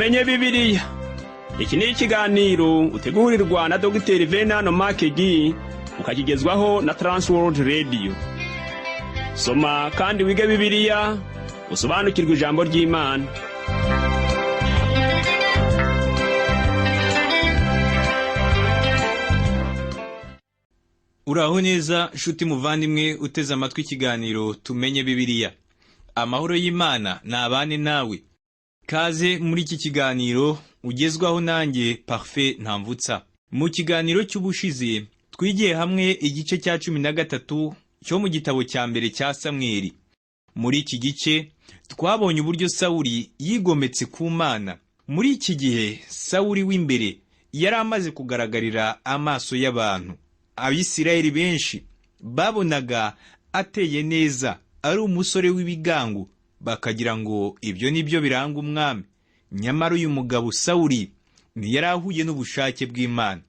tumenye Bibiliya. Iki ni ikiganiro utegurirwa na Dr. Venano Makegi ukakigezwaho na Transworld Radio. Soma kandi wige Bibiliya, usobanukirwe ijambo ry'Imana. Uraho neza nshuti muvandimwe uteze amatwi ikiganiro tumenye Bibiliya. Amahoro y'Imana nabane nawe. Kaze muri iki kiganiro ugezwaho nanjye Parfait Ntamvutsa. Mu kiganiro cy'ubushize twigiye hamwe igice cya 13 cyo mu gitabo cya mbere cya Samweli. Muri iki gice twabonye uburyo Sawuli yigometse ku Mana. Muri iki gihe Sawuli w'imbere yari amaze kugaragarira amaso y'abantu. Abisirayeli benshi babonaga ateye neza, ari umusore w'ibigango, bakagira ngo ibyo nibyo biranga umwami. Nyamara uyu mugabo Sawuli ntiyarahuye n'ubushake bw'Imana.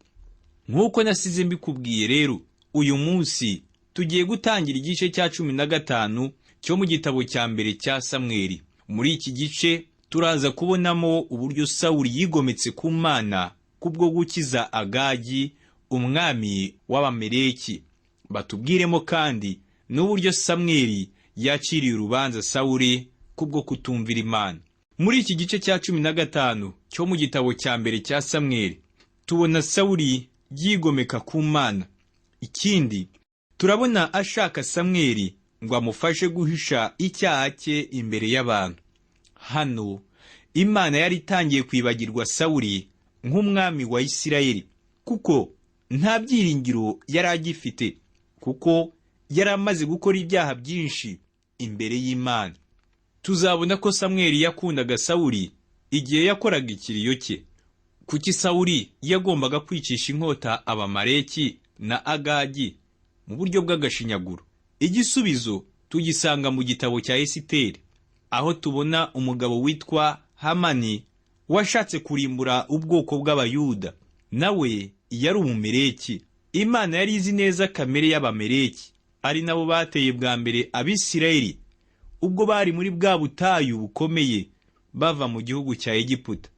Nk'uko nasize mbikubwiye rero, uyu munsi tugiye gutangira igice cya 15 cyo mu gitabo cya mbere cya Samweli. Muri iki gice turaza kubonamo uburyo Sawuli yigometse ku Mana kubwo gukiza Agagi, umwami w'Abameleki. Batubwiremo kandi n'uburyo Samweli yaciriye urubanza Sawuli kubwo kutumvira Imana. Muri iki gice cya 15 cyo mu gitabo cya mbere cya Samweli tubona Sawuli yigomeka ku Mana. Ikindi turabona ashaka Samweli ngo amufashe guhisha icyaha cye imbere y'abantu. Hano Imana yari itangiye kwibagirwa Sawuli nk'umwami wa Isirayeli, kuko nta byiringiro yari agifite, kuko yari amaze gukora ibyaha byinshi imbere y'Imana. Tuzabona ko Samweli yakundaga Sawuli igihe yakoraga ikiriyo cye. Kuki Sawuli yagombaga kwicisha inkota Abamaleki na Agagi mu buryo bw'agashinyaguro? Igisubizo tugisanga mu gitabo cya Esiteri, aho tubona umugabo witwa Hamani washatse kurimbura ubwoko bw'Abayuda. Nawe yari Umumeleki. Imana yari izi neza kamere y'Abameleki, ari nabo bateye bwa mbere Abisirayeli ubwo bari muri bwa butayu bukomeye bava mu gihugu cya Egiputa.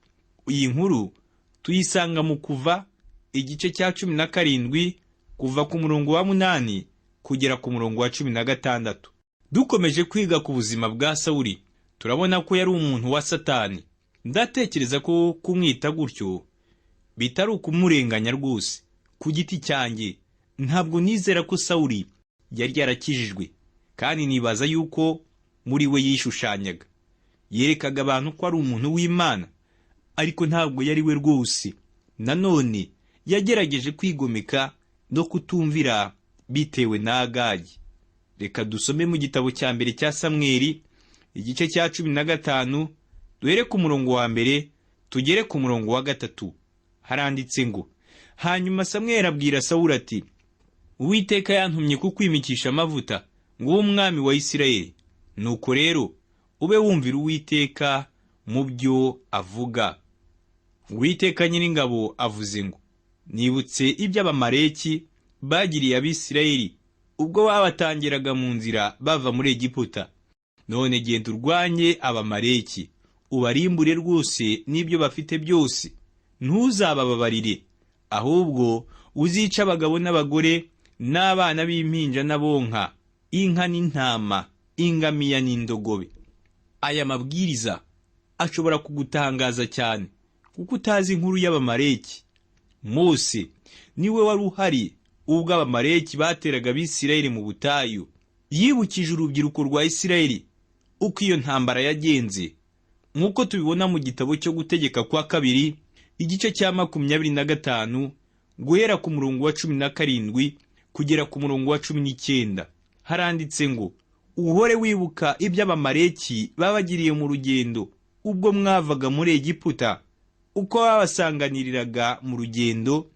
Iyi nkuru tuyisanga mu Kuva igice cya 17 kuva ku murongo wa 8 kugera ku murongo wa 16. Dukomeje kwiga ku buzima bwa Sawuli, turabona ko yari umuntu wa Satani. Ndatekereza ko kumwita gutyo bitari ukumurenganya rwose. Ku giti cyanjye ntabwo nizera ko Sawuli yari yarakijijwe, kandi nibaza yuko muri we yishushanyaga. Yerekaga abantu ko ari umuntu w'Imana, ariko ntabwo yari we rwose. Nanone yagerageje kwigomeka no kutumvira bitewe na Agagi. Reka dusome mu gitabo cya mbere cya Samweli igice cya 15 duhere ku murongo wa mbere tugere ku murongo wa 3. Haranditse ngo, hanyuma Samweli abwira Sawuli ati, Uwiteka yantumye kukwimikisha amavuta ngo ube umwami wa Isirayeli. Nuko rero ube wumvira Uwiteka mu byo avuga. Uwiteka Nyiringabo avuze ngo, nibutse ibyo Abamaleki bagiriye Abisirayeli ubwo babatangiraga mu nzira bava muri Egiputa. None genda urwanye Abamaleki, ubarimbure rwose n'ibyo bafite byose. Ntuzabababarire, ahubwo uzica abagabo n'abagore n'abana b'impinja n'abonka, inka n'intama, ingamiya n'indogobe. Aya mabwiriza ashobora kugutangaza cyane, kuko utazi inkuru y'Abamaleki. Mose niwe wari uhari ubwo Abamaleki bateraga Abisirayeli mu butayu. Yibukije urubyiruko rwa Isirayeli uko iyo ntambara yagenze, nk'uko tubibona mu gitabo cyo Gutegeka kwa kabiri igice cya 25 guhera ku murongo wa 17 kugera ku murongo wa 19. Haranditse ngo, uhore wibuka ibyo Abamaleki babagiriye mu rugendo ubwo mwavaga muri Egiputa, uko babasanganiriraga mu rugendo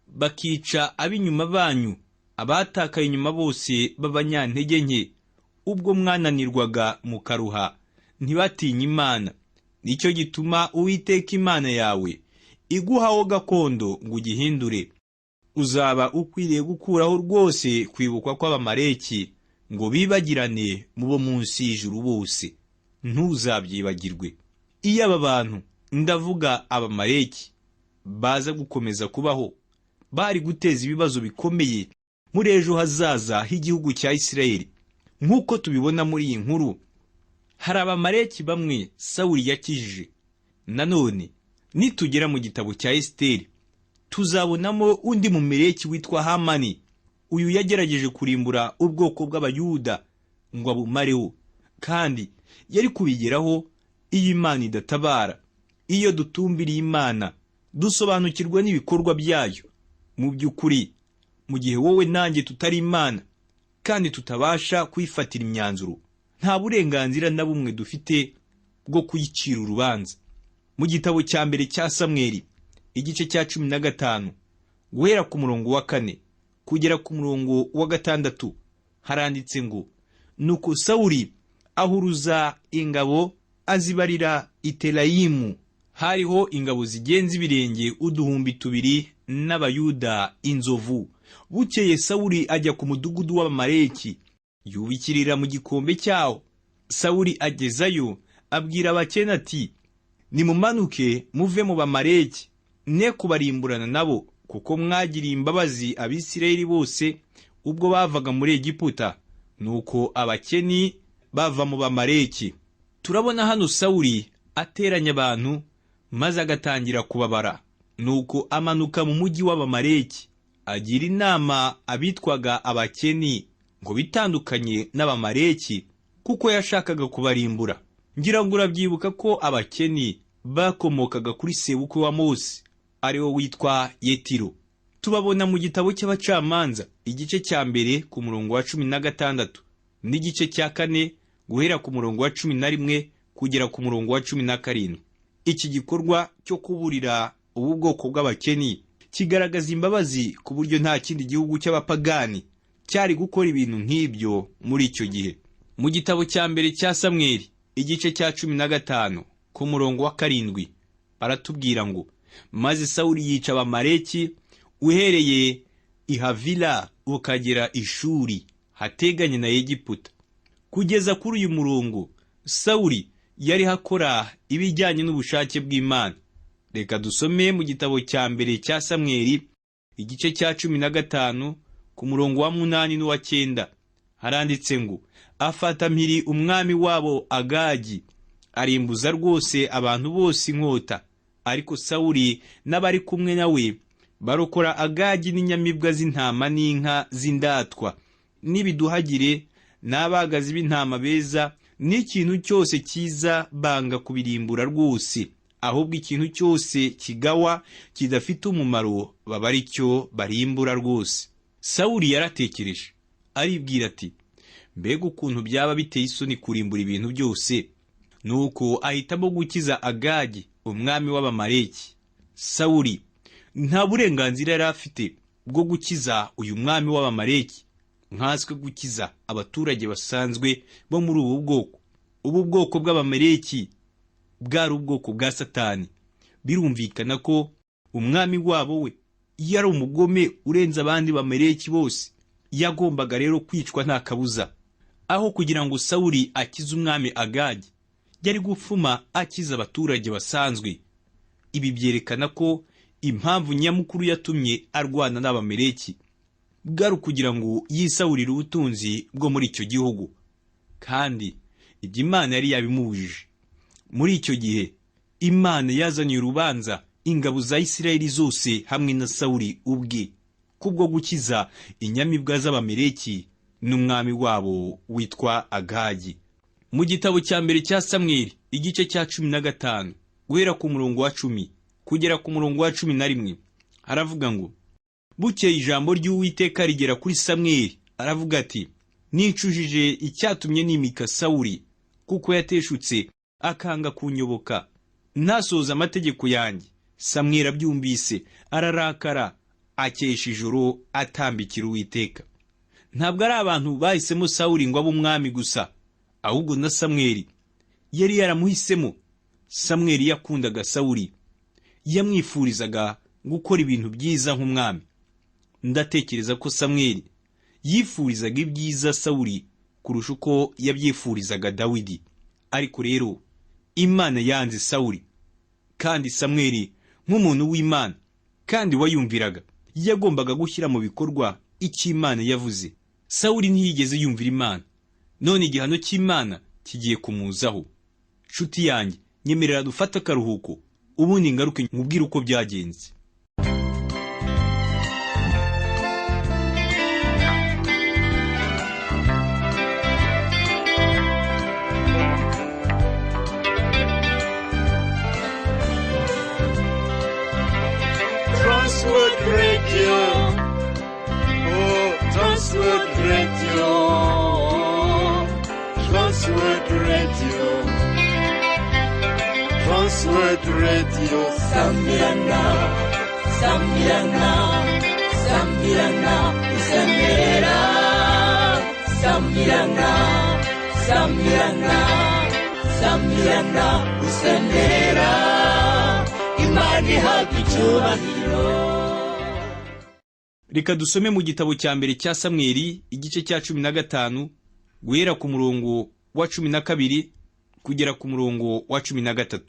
bakica ab'inyuma banyu, abatakaye inyuma bose b'abanyantege nke, ubwo mwananirwaga mukaruha, ntibatinye Imana. Nicyo gituma Uwiteka Imana yawe iguhaho gakondo ngo ugihindure. Uzaba ukwiriye gukuraho rwose kwibukwa kw'Abamaleki ngo bibagirane mu bo munsi y'ijuru bose. Ntuzabyibagirwe. Iyo aba bantu ndavuga abamaleki, baza gukomeza kubaho, bari guteza ibibazo bikomeye muri ejo hazaza h'igihugu cya Isirayeli. Nk'uko tubibona muri iyi nkuru, hari abamaleki bamwe Sawuli yakijije. Nanone nitugera mu gitabo cya Esiteri, tuzabonamo undi mumeleki witwa Hamani. Uyu yagerageje kurimbura ubwoko bw'Abayuda ngo abumareho, kandi yari kubigeraho iyo Imana idatabara. Iyo dutumbiriye Imana, dusobanukirwa n'ibikorwa byayo. Mu by'ukuri, mu gihe wowe nanjye tutari Imana kandi tutabasha kuyifatira imyanzuro, nta burenganzira na bumwe dufite bwo kuyicira urubanza. Mu gitabo cya mbere cya Samweli, igice cya 15, guhera ku murongo wa 4 kugera ku murongo wa 6, haranditse ngo, nuko Sawuli ahuruza ingabo azibarira i Telayimu. Hariho ingabo zigenza ibirenge 2,000 n'Abayuda inzovu. Bukeye Sawuli ajya ku mudugudu w'abamaleki, yubikirira mu gikombe cyawo. Sawuli agezayo, abwira abakene ati, nimumanuke muve mu bamaleki, ne kubarimburana nabo, kuko mwagiriye imbabazi Abisirayeli bose ubwo bavaga muri Egiputa. Nuko abakeni bava mu bamaleki. Turabona hano Sawuli ateranya abantu maze agatangira kubabara. Nuko amanuka mu mujyi w'abamaleki, agira inama abitwaga abakeni ngo bitandukanye n'abamaleki, kuko yashakaga kubarimbura. Ngira ngo urabyibuka ko abakeni bakomokaga kuri sebukwe wa Mose, ariwo witwa Yetiro. Tubabona mu gitabo cy'Abacamanza, igice cya mbere ku murongo wa 16 n'igice cya 4 guhera ku murongo wa 11 kugera ku murongo wa 17. Iki gikorwa cyo kuburira ubu bwoko bw'abakeni kigaragaza imbabazi ku buryo nta kindi gihugu cy'abapagani cyari gukora ibintu nk'ibyo muri icyo gihe. Mu gitabo cya mbere cya Samweli, igice cya 15 ku murongo wa 7, baratubwira ngo, maze Sawuli yica abamaleki uhereye i Havila ukagera i Shuri hateganye na Egiputa. Kugeza kuri uyu murongo, Sawuli yari hakora ibijyanye n'ubushake bw'Imana. Reka dusome mu gitabo cya mbere cya Samweli, igice cya 15 ku murongo wa 8 n'uwa 9. Haranditse ngo, afata mpiri umwami wabo Agagi, arimbuza rwose abantu bose inkota. Ariko Sawuli n'abari kumwe nawe barokora Agagi n'inyamibwa z'intama n'inka z'indatwa, n'ibiduhagire n'abagazi b'intama beza, n'ikintu cyose cyiza banga kubirimbura rwose. Ahubwo ikintu cyose kigawa kidafite umumaro baba ari cyo barimbura rwose. Sawuli yaratekereje, aribwira ati, mbega ukuntu byaba biteye isoni kurimbura ibintu byose. Nuko ahitamo gukiza Agagi, umwami w'abamaleki. Sawuli nta burenganzira yari afite bwo gukiza uyu mwami w'abamaleki, nkaswe gukiza abaturage basanzwe bo muri ubu bwoko. Ubu bwoko bw'abamaleki bwari ubwoko bwa Satani. Birumvikana ko umwami wabo we yari umugome urenze abandi bamaleki bose. Yagombaga rero kwicwa nta kabuza. Aho kugira ngo Sawuli akize umwami Agagi, yari gufuma akiza abaturage basanzwe. Ibi byerekana ko impamvu nyamukuru yatumye arwana n'abamaleki bwari kugira ngo yisawurire ubutunzi bwo muri icyo gihugu, kandi ibyo Imana yari yabimubujije. Muri icyo gihe Imana yazaniye urubanza ingabo za Isirayeli zose hamwe na Sawuli ubwe, kubwo gukiza inyamibwa z'abamaleki n'umwami wabo witwa Agagi. Mu gitabo cya mbere cya Samweli, igice cya 15 guhera ku murongo wa 10 kugera ku murongo wa 11, haravuga ngo, bukeye ijambo ry'Uwiteka rigera kuri Samweli, aravuga ati, nicujije icyatumye nimika Sawuli, kuko yateshutse akanga kunyoboka, ntasohoza amategeko yanjye. Samweli abyumvise ararakara, akesha ijoro atambikira Uwiteka. Ntabwo ari abantu bahisemo Sawuli ngo abe umwami gusa, ahubwo na Samweli yari yaramuhisemo. Samweli yakundaga Sawuli, yamwifurizaga gukora ibintu byiza nk'umwami. Ndatekereza ko Samweli yifurizaga ibyiza Sawuli kurusha uko yabyifurizaga Dawidi. Ariko rero Imana yanze Sawuli, kandi Samweli nk'umuntu w'Imana kandi wayumviraga yagombaga gushyira mu bikorwa icyo Imana yavuze. Sawuli ntiyigeze yumvira Imana, none igihano cy'Imana kigiye kumuzaho. Nshuti yanjye, nyemerera dufate akaruhuko ubundi ngaruke nkubwire uko byagenze. Transworld Radio. Oh, Transworld Radio. Transworld Radio. Transworld Radio. Sambirana, Sambirana, Sambirana, Sambirana, Sambirana, Sambirana, Sambirana, Sambirana. Imana ihabwa icyubahiro. Reka dusome mu gitabo cya mbere cya Samweli igice cya 15 guhera ku murongo wa 12 kugera ku murongo wa 13.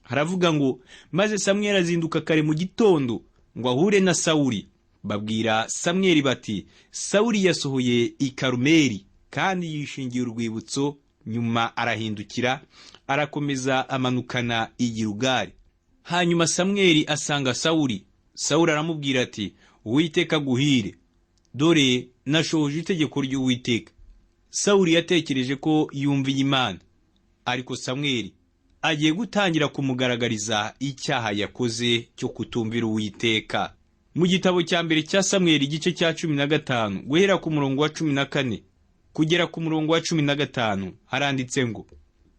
Haravuga ngo maze Samweli azinduka kare mu gitondo ngo ahure na Sawuli. Babwira Samweli bati, Sawuli yasohoye i Karumeli kandi yishingiye urwibutso, nyuma arahindukira arakomeza amanukana i Gilugali. Hanyuma Samweli asanga Sawuli. Sawuli aramubwira ati, Uwiteka guhire, dore nashohoje itegeko ry'Uwiteka. Sawuli yatekereje ko yumviye Imana, ariko Samweli agiye gutangira kumugaragariza icyaha yakoze cyo kutumvira Uwiteka. Mu gitabo cya mbere cya Samweli igice cya 15 guhera ku murongo wa 14 kugera ku murongo wa 15 haranditse ngo,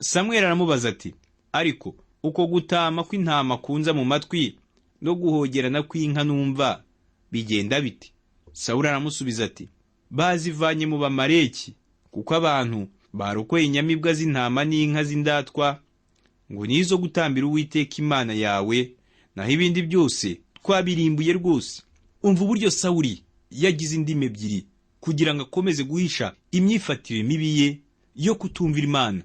Samweli aramubaza ati, ariko uko gutama kw'intama kunza mu matwi no guhogerana kw'inka numva bigenda biti? Sawuli aramusubiza ati, bazivanye mu Bamaleki, kuko abantu barokoye inyamibwa z'intama n'inka z'indatwa ngo nizo gutambira Uwiteka Imana yawe, naho ibindi byose twabirimbuye rwose. Umva uburyo Sawuli yagize indimi ebyiri kugira ngo akomeze guhisha imyifatire mibi ye yo kutumvira Imana.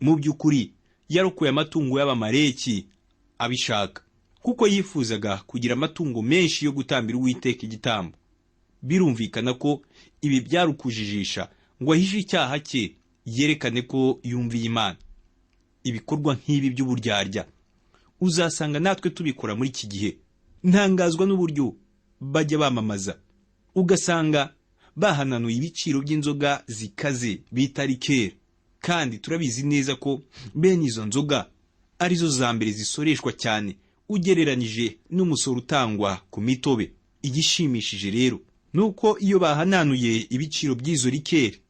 Mu by'ukuri yarokoye amatungo y'Abamaleki abishaka, kuko yifuzaga kugira amatungo menshi yo gutambira Uwiteka igitambo. Birumvikana ko ibi byari ukujijisha ngo ahishe icyaha cye, yerekane ko yumviye Imana. Ibikorwa nk'ibi by'uburyarya uzasanga natwe tubikora muri iki gihe. Ntangazwa n'uburyo bajya bamamaza, ugasanga bahananuye ibiciro by'inzoga zikaze bita rikeri, kandi turabizi neza ko bene izo nzoga arizo za mbere zisoreshwa cyane ugereranije n'umusoro utangwa ku mitobe. Igishimishije rero nuko iyo bahananuye ibiciro by'izo rikeri,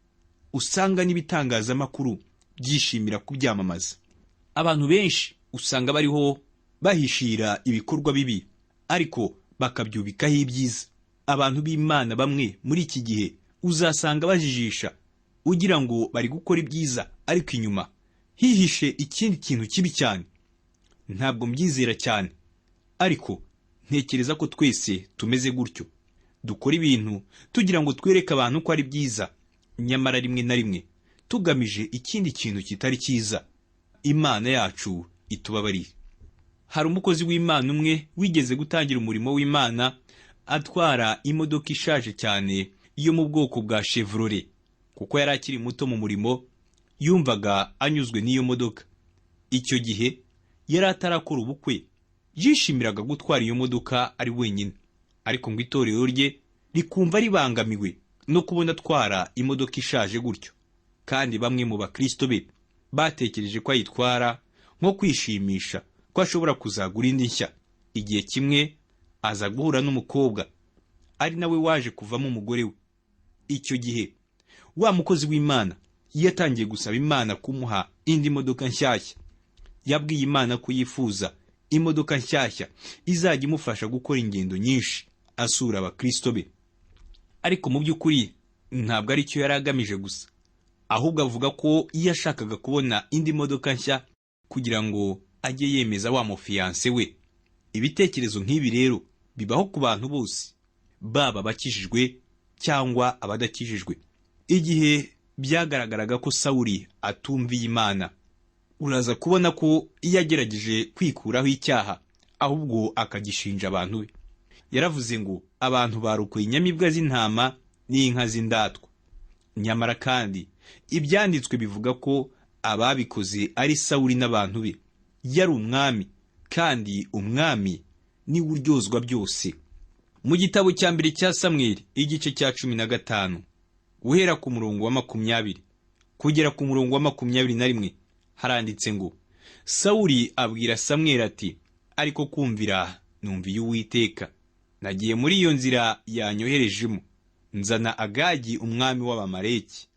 usanga n'ibitangazamakuru byishimira kubyamamaza. Abantu benshi usanga bariho bahishira ibikorwa bibi, ariko bakabyubikaho ibyiza. Abantu b'Imana bamwe muri iki gihe uzasanga bajijisha ugira ngo bari gukora ibyiza, ariko inyuma hihishe ikindi kintu kibi cyane. Ntabwo mbyizera cyane, ariko ntekereza ko twese tumeze gutyo. Dukora ibintu tugira ngo twereke abantu ko ari byiza, nyamara rimwe na rimwe tugamije ikindi kintu kitari cyiza. Imana yacu itubabarire. Hari umukozi w'Imana umwe wigeze gutangira umurimo w'Imana atwara imodoka ishaje cyane yo mu bwoko bwa Chevrolet. Kuko yari akiri muto mu murimo, yumvaga anyuzwe n'iyo modoka. Icyo gihe yari atarakora ubukwe, yishimiraga gutwara iyo modoka ari wenyine, ariko ngo itorero rye rikumva ribangamiwe no kubona atwara imodoka ishaje gutyo. Kandi bamwe mu bakristo be batekereje ko ayitwara nko kwishimisha ko ashobora kuzagura indi nshya. Igihe kimwe aza guhura n'umukobwa ari nawe waje kuvamo umugore we. Icyo gihe wa mukozi w'Imana yatangiye gusaba Imana kumuha indi modoka nshyashya. Yabwiye Imana ko yifuza imodoka nshyashya izajya imufasha gukora ingendo nyinshi asura abakristo be. Ariko mu by'ukuri ntabwo ari cyo yari agamije gusa, ahubwo avuga ko yashakaga kubona indi modoka nshya kugira ngo ajye yemeza wa mufiyanse we. Ibitekerezo nk'ibi rero bibaho ku bantu bose, baba bakijijwe cyangwa abadakijijwe. Igihe byagaragaraga ko Sawuli atumviye Imana, uraza kubona ko iyo agerageje kwikuraho icyaha ahubwo akagishinja abantu be. Yaravuze ngo abantu barokoye inyamibwa z'intama n'inka z'indatwa. Nyamara kandi ibyanditswe bivuga ko ababikoze ari Sawuli n'abantu be. Yari umwami, kandi umwami ni we uryozwa byose. Mu gitabo cya mbere cya Samweli igice cya 15 guhera ku murongo wa 20 kugera ku murongo wa 21 haranditse ngo Sawuli abwira Samweli ati, ariko kumvira numviye Uwiteka. Nagiye muri iyo nzira yanyoherejemo, nzana Agagi umwami w'Abamaleki,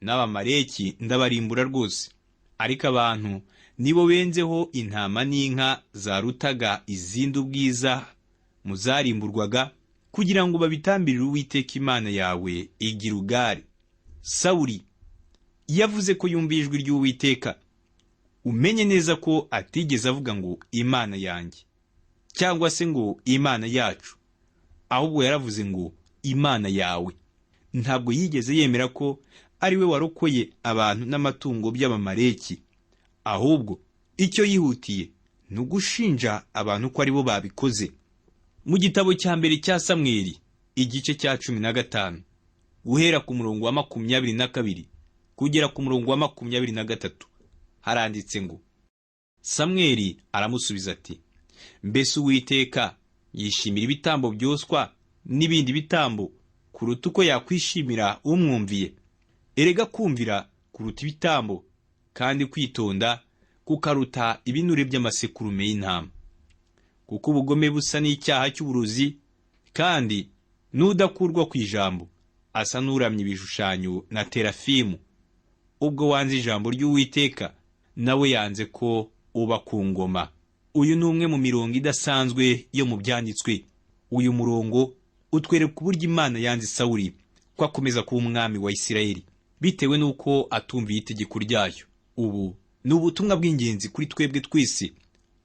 n'Abamaleki ndabarimbura rwose. Ariko abantu nibo benzeho intama n'inka zarutaga izindi ubwiza mu zarimburwaga, kugira ngo babitambirire Uwiteka Imana yawe i Gilugali. Sawuli yavuze ko yumva ijwi ry'Uwiteka. Umenye neza ko atigeze avuga ngo Imana yanjye, cyangwa se ngo Imana yacu, ahubwo yaravuze ngo Imana yawe. Ntabwo yigeze yemera ko ari we warokoye abantu n'amatungo by'Abamaleki, ahubwo icyo yihutiye ni ugushinja abantu ko ari bo babikoze. Mu gitabo cya mbere cya Samweli igice cya 15 guhera ku murongo wa 22 kugera ku murongo wa 23 haranditse ngo Samweli aramusubiza ati, mbese Uwiteka yishimira ibitambo byoswa n'ibindi bitambo kuruta uko yakwishimira umwumviye? Erega kumvira kuruta ibitambo, kandi kwitonda kukaruta ibinure by'amasekurume y'intama. Kuko ubugome busa n'icyaha cy'uburozi, kandi n'udakurwa ku ijambo asa n'uramye ibishushanyo na terafimu. Ubwo wanze ijambo ry'Uwiteka, nawe yanze ko uba ku ngoma. Uyu ni umwe mu mirongo idasanzwe yo mu byanditswe. Uyu murongo utwereka uburyo Imana yanze Sawuli ko akomeza kuba umwami wa Isirayeli, bitewe n'uko atumviye itegeko ryayo. Ubu ni ubutumwa bw'ingenzi kuri twebwe twese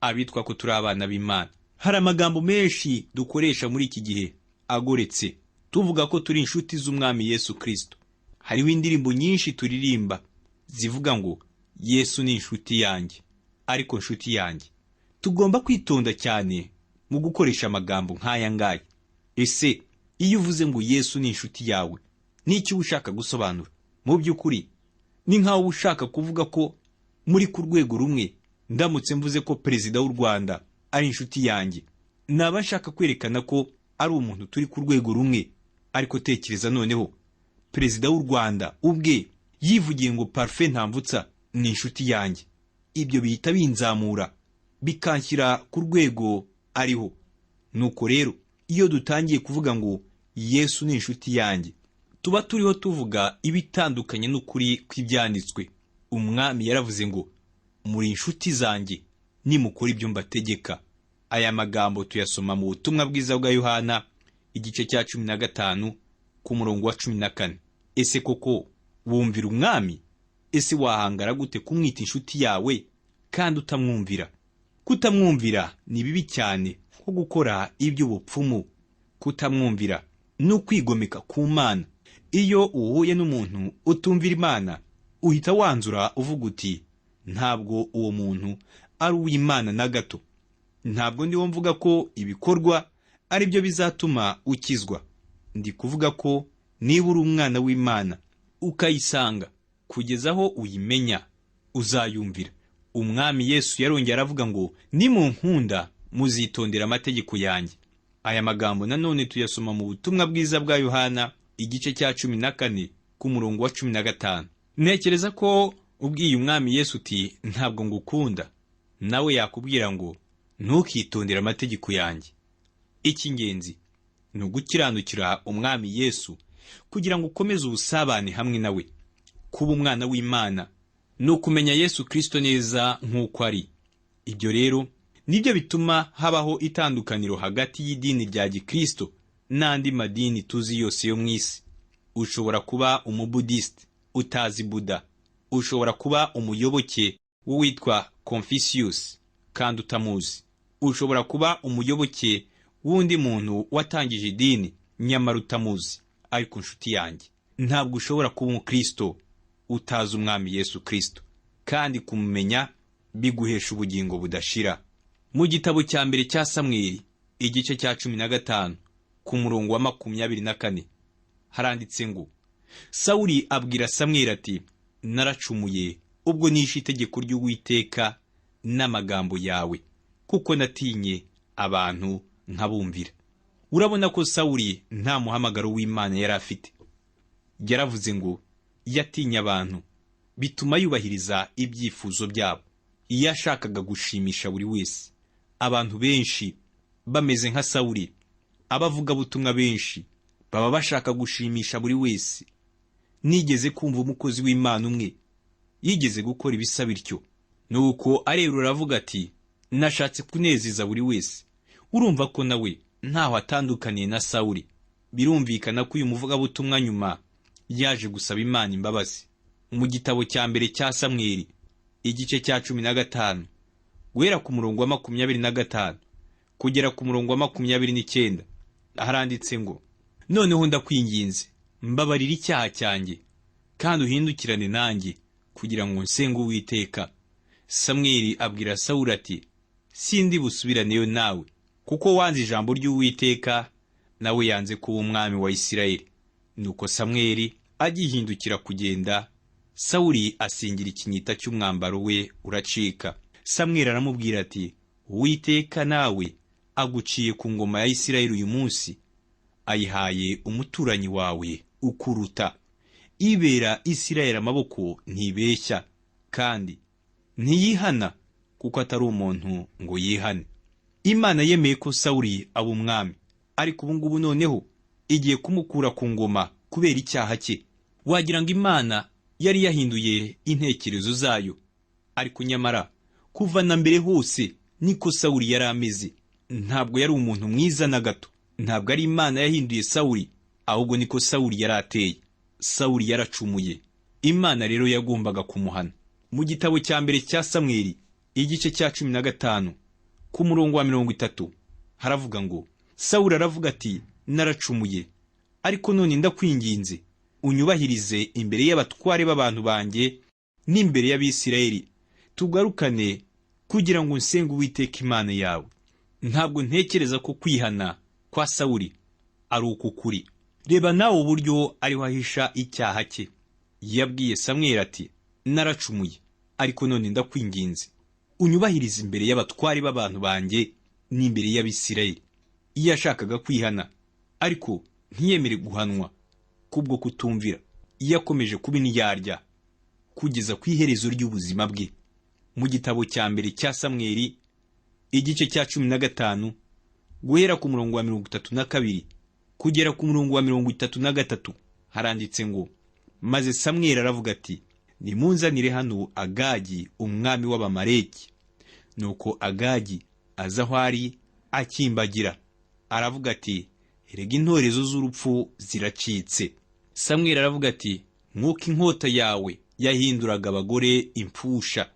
abitwa ko turi abana b'Imana. Hari amagambo menshi dukoresha muri iki gihe agoretse, tuvuga ko turi inshuti z'umwami Yesu Kristo. Hariho indirimbo nyinshi turirimba zivuga ngo Yesu ni inshuti yanjye. Ariko inshuti yanjye, tugomba kwitonda cyane mu gukoresha amagambo nk'aya ngaya. Ese iyo uvuze ngo Yesu ni inshuti yawe, n'icyo ushaka gusobanura? Mu by'ukuri ni nk'aho ushaka kuvuga ko muri ku rwego rumwe. Ndamutse mvuze ko perezida w'u Rwanda ari inshuti yanjye, naba nshaka kwerekana ko ari umuntu turi ku rwego rumwe. Ariko tekereza noneho, perezida w'u Rwanda ubwe yivugiye ngo Parfait Ntamvutsa ni inshuti yanjye. Ibyo bihita binzamura bikanshyira ku rwego ariho. Nuko rero iyo dutangiye kuvuga ngo Yesu ni inshuti yanjye, tuba turiho tuvuga ibitandukanye n'ukuri kw'ibyanditswe. Umwami yaravuze ngo muri inshuti zanjye nimukora ibyo mbategeka. Aya magambo tuyasoma mu butumwa bwiza bwa Yohana igice cya 15 ku murongo wa 14. Ese koko wumvira umwami? Ese wahangara gute kumwita inshuti yawe kandi utamwumvira? Kutamwumvira ni bibi cyane nko gukora iby'ubupfumu. Kutamwumvira ni ukwigomeka ku Mana. Iyo uhuye n'umuntu utumvira Imana, uhita wanzura uvuga uti ntabwo uwo muntu ari uw'Imana na gato. Ntabwo ndiho mvuga ko ibikorwa ari byo bizatuma ukizwa. Ndi kuvuga ko niba uri umwana w'Imana ukayisanga kugeza aho uyimenya, uzayumvira. Umwami Yesu yarongera aravuga ngo nimunkunda muzitondera amategeko yanjye. Aya magambo nanone tuyasoma mu butumwa bwiza bwa Yohana igice cya 14 ku murongo wa 15. Ntekereza ko ubwiye umwami Yesu uti ntabwo ngukunda, nawe yakubwira ngo ntukitondere amategeko yanjye. Icy'ingenzi ni ugukiranukira umwami Yesu kugira ngo ukomeze ubusabane hamwe nawe. Kuba umwana w'Imana ni ukumenya Yesu Kristo neza nk'uko ari. Ibyo rero nibyo bituma habaho itandukaniro hagati y'idini rya Gikristo n'andi madini tuzi yose yo mu isi. Ushobora kuba umubudiste utazi Buddha. Ushobora kuba umuyoboke w'uwitwa Confucius kandi utamuzi. Ushobora kuba umuyoboke w'undi muntu watangije idini nyamara utamuzi. Ariko inshuti yanjye, ntabwo ushobora kuba umukristo utazi umwami Yesu Kristo. Kandi kumumenya biguhesha ubugingo budashira. Mu gitabo cya mbere cya Samweli igice cya 15 ku murongo wa 24 haranditse ngo, Sawuli abwira Samweli ati, naracumuye ubwo nishe itegeko ry'Uwiteka n'amagambo yawe, kuko natinye abantu nkabumvira. Urabona ko Sawuli nta muhamagaro w'Imana yari afite. Yaravuze ngo yatinye abantu, bituma yubahiriza ibyifuzo byabo. Iyo yashakaga gushimisha buri wese, abantu benshi bameze nka Sawuli, abavugabutumwa benshi baba bashaka gushimisha buri wese. Nigeze kumva umukozi w'Imana umwe yigeze gukora ibisa bityo, nuko arerura aravuga ati, nashatse kunezeza buri wese. Urumva ko nawe ntaho atandukaniye na Sawuli. Birumvikana ko uyu muvugabutumwa nyuma yaje gusaba Imana imbabazi. Mu gitabo cya mbere cya Samweli igice cya 15 guhera ku murongo wa 25 kugera ku murongo wa 29 haranditse ngo, noneho ndakwinginze, mbabarira icyaha cyanjye kandi uhindukirane nanjye kugira ngo nsenge Uwiteka. Samweli abwira Sawuli ati, sindi busubiraneyo nawe, kuko wanze ijambo ry'Uwiteka, nawe yanze kuba umwami wa Isirayeli. Nuko Samweli agihindukira kugenda, Sawuli asingira ikinyita cy'umwambaro we uracika. Samweli aramubwira ati, Uwiteka nawe aguciye ku ngoma ya Isirayeli uyu munsi, ayihaye umuturanyi wawe ukuruta. Ibera Isirayeli amaboko ntibeshya, kandi ntiyihana, kuko atari umuntu ngo yihane. Imana yemeye ko Sawuli aba umwami, ariko ubu ngubu noneho igiye kumukura ku ngoma kubera icyaha cye. Wagira ngo Imana yari yahinduye intekerezo zayo, ariko nyamara kuva na mbere hose niko Sawuli yari ameze. Ntabwo yari umuntu mwiza na gato. Ntabwo ari Imana yahinduye Sawuli, ahubwo niko Sawuli yari ateye. Sawuli yaracumuye, Imana rero yagombaga kumuhana. Mu gitabo cya mbere cya Samweli igice cya 15 ku murongo wa 30 haravuga ngo, Sawuli aravuga ati, naracumuye, ariko none ndakwinginze unyubahirize imbere y'abatware b'abantu banjye n'imbere y'Abisirayeli, tugarukane kugira ngo nsenge Uwiteka Imana yawe. Ntabwo ntekereza ko kwihana kwa Sawuli ari ukukuri. Reba nawe uburyo ariho ahisha icyaha cye. Yabwiye Samweli ati, naracumuye, ariko none ndakwinginze unyubahirize imbere y'abatware b'abantu banjye n'imbere y'Abisirayeli. Iyo yashakaga kwihana, ariko ntiyemere guhanwa kubwo kutumvira, yakomeje kuba indyarya kugeza ku iherezo ry'ubuzima bwe. Mu gitabo cya mbere cya Samweli igice cya 15 guhera ku murongo wa 32 kugera ku murongo wa 33 haranditse ngo, maze Samweli aravuga ati, nimunzanire hano Agagi umwami w'Abamaleki. Nuko Agagi aza aho ari akimbagira, aravuga ati, erega intorezo z'urupfu ziracitse. Samweli aravuga ati, nk'uko inkota yawe yahinduraga abagore impfusha,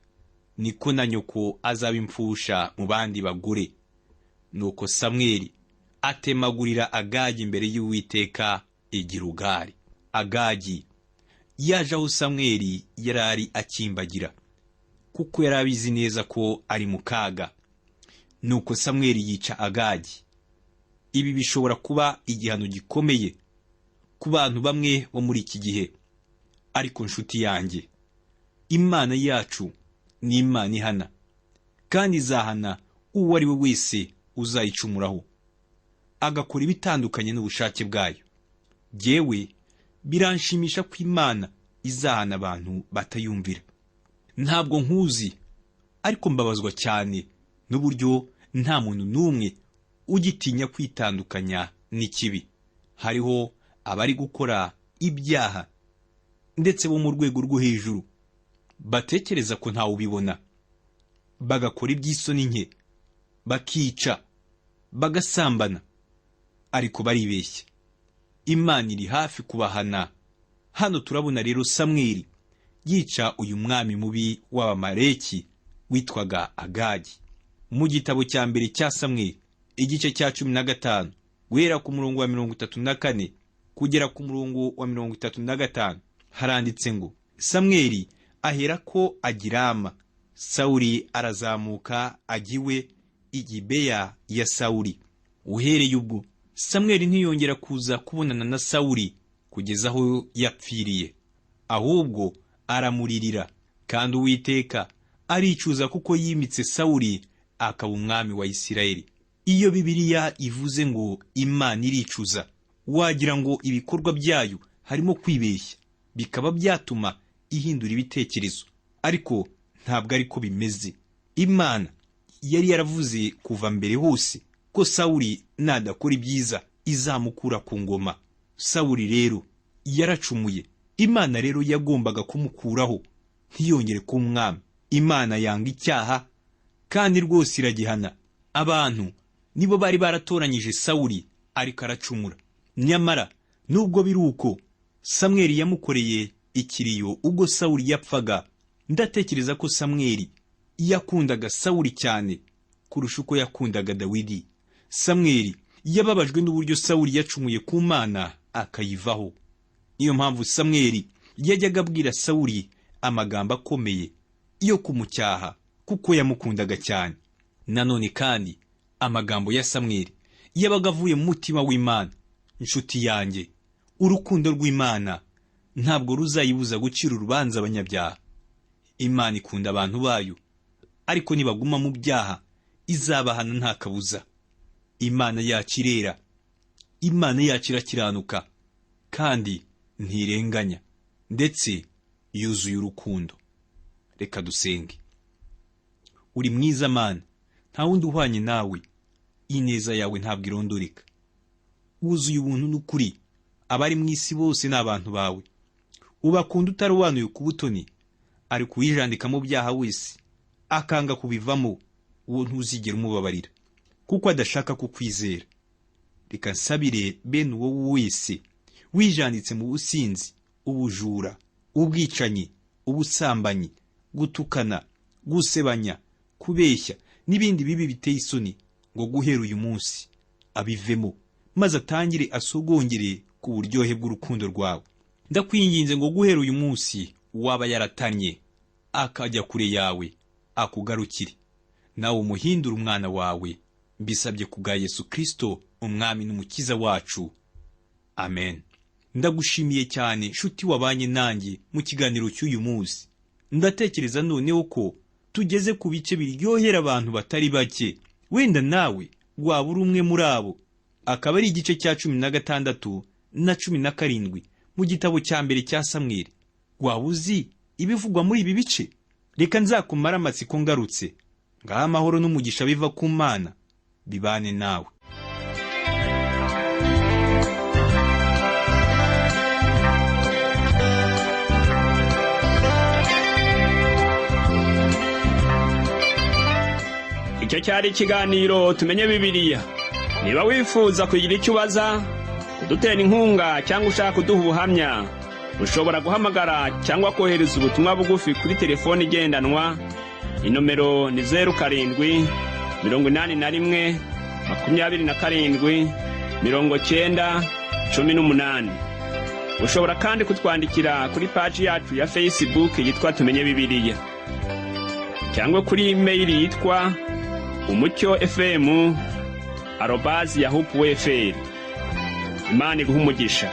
niko na nyoko azaba impfusha mu bandi bagore. Nuko Samweli atemagurira Agagi imbere y'Uwiteka i Gilugali. Agagi yaje aho Samweli yarari akimbagira, kuko yari abizi neza ko ari mu kaga. Nuko Samweli yica Agagi. Ibi bishobora kuba igihano gikomeye ku bantu bamwe bo muri iki gihe, ariko nshuti yanjye, Imana yacu ni Imana ihana, kandi izahana uwo ari we wese uzayicumuraho agakora ibitandukanye n'ubushake bwayo. Jyewe biranshimisha ko Imana izahana abantu batayumvira. Ntabwo nkuzi, ariko mbabazwa cyane n'uburyo nta muntu n'umwe ugitinya kwitandukanya n'ikibi. Hariho abari gukora ibyaha ndetse bo mu rwego rwo hejuru, batekereza ko ntawe ubibona, bagakora iby'isoni nke, bakica, bagasambana, ariko baribeshya. Imana iri hafi kubahana. Hano turabona rero Samweli yica uyu mwami mubi w'Abamaleki witwaga Agagi. Mu gitabo cya mbere cya Samweli igice cya 15 guhera ku murongo wa 34 kugera ku murongo wa 35 haranditse ngo, Samweli ahera ko agirama Sawuli arazamuka ajya iwe i Gibeya ya Sawuli. Uhereye ubwo Samweli ntiyongera kuza kubonana na Sawuli kugeza aho yapfiriye, ahubwo aramuririra, kandi Uwiteka aricuza kuko yimitse Sawuli akaba umwami wa Isirayeli. Iyo Bibiliya ivuze ngo Imana iricuza, wagira ngo ibikorwa byayo harimo kwibeshya, bikaba byatuma ihindura ibitekerezo. Ariko ntabwo ariko bimeze. Imana yari yaravuze kuva mbere hose ko Sawuli nadakora ibyiza izamukura ku ngoma. Sawuli rero yaracumuye. Imana rero yagombaga kumukuraho ntiyongere kuba umwami. Imana yanga icyaha kandi rwose iragihana. Abantu nibo bari baratoranyije Sawuli ariko aracumura. Nyamara nubwo biri uko, Samweli yamukoreye ikiriyo ubwo Sawuli yapfaga. Ndatekereza ko Samweli yakundaga Sawuli cyane kurusha uko yakundaga Dawidi. Samweli yababajwe n'uburyo Sawuli yacumuye ku Mana akayivaho. Niyo mpamvu Samweli yajyaga abwira Sawuli amagambo akomeye yo kumucyaha kuko yamukundaga cyane. Nanone kandi amagambo ya Samweli yabaga avuye mu mutima w'Imana. Inshuti yanjye, urukundo rw'Imana ntabwo ruzayibuza gucira urubanza abanyabyaha. Imana ikunda abantu bayo, ariko nibaguma mu byaha izabahana nta kabuza. Imana yacu irera, Imana yacu irakiranuka kandi ntirenganya, ndetse yuzuye urukundo. Reka dusenge. Uri mwiza Mana, nta wundi uhwanye nawe. Ineza yawe ntabwo irondoreka. Wuzuye ubuntu n'ukuri. Abari mu isi bose ni abantu bawe. Ubakunda utarobanuye ku butoni, ariko uwijandika mu byaha wese akanga kubivamo, uwo ntuzigera umubabarira kuko adashaka kukwizera. Reka nsabire bene uwo wese wijanditse mu businzi, ubujura, ubwicanyi, ubusambanyi, gutukana, gusebanya, kubeshya n'ibindi bibi biteye isoni, ngo guhera uyu munsi abivemo, maze atangire asogongere ku buryohe bw'urukundo rwawe. Ndakwinginze ngo guhera uyu munsi waba yaratanye akajya kure yawe akugarukire, nawe umuhindure umwana wawe. Mbisabye kubwa Yesu Kristo, umwami n'umukiza wacu. Amen. Ndagushimiye cyane nshuti wabanye nanjye mu kiganiro cy'uyu munsi. Ndatekereza noneho ko tugeze ku bice biryohera abantu batari bake. Wenda nawe waba uri umwe muri abo. Akaba ari igice cya 16 na 17 mu gitabo cya mbere cya Samweli. Waba uzi ibivugwa muri ibi bice? Reka nzakumara amatsiko ngarutse. Ngaha amahoro n'umugisha biva ku Mana bibane nawe. Icyo cyari ikiganiro tumenye Bibiliya. Niba wifuza kugira icyo ubaza, kudutera inkunga cyangwa ushaka kuduha ubuhamya, ushobora guhamagara cyangwa kohereza ubutumwa bugufi kuri telefoni igendanwa. Inomero ni 07 81 27 90 18. Ushobora kandi kutwandikira kuri page yacu ya Facebook yitwa Tumenye Bibiliya, cyangwa kuri email yitwa umucyo@yahoo.fr. Imana iguhe umugisha.